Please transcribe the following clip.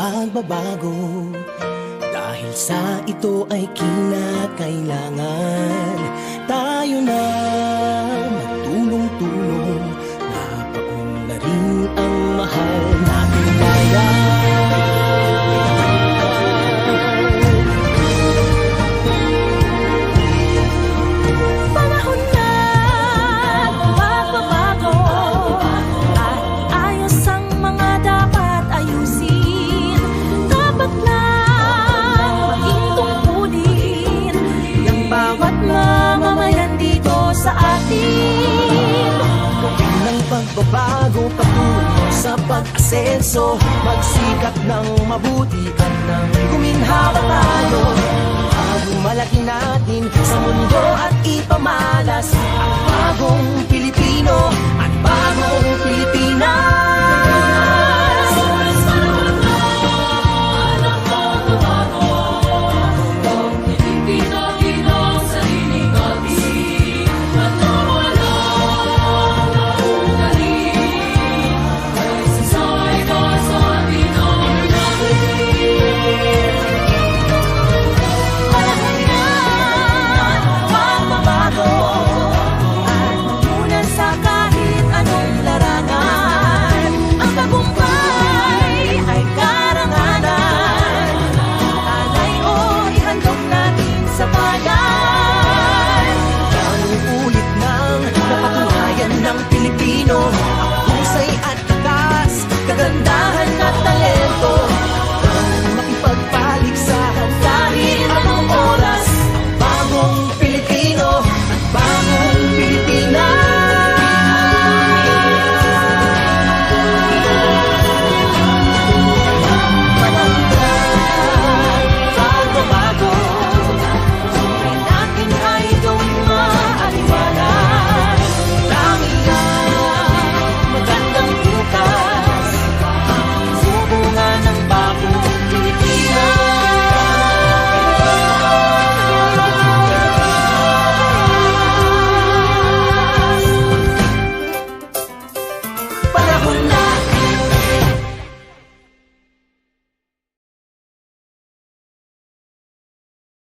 pagbabago. Dahil sa ito ay kinakailangan tayo na magtulong-tulong. Napaunlarin ang mahal nating bayan. Panahon na magbabago at iayos ang mga dapat ayusin. Dapat lang maging tungkulin ng bawat mamamayan dito sa atin. Gawin ng pagbabago patungo sa pag-asenso. Magsikap ng mabuti at nang guminhawa tayo. Malaki natin sa mundo at ipamalas ang bagong Pilipino at bagong Pilipinas.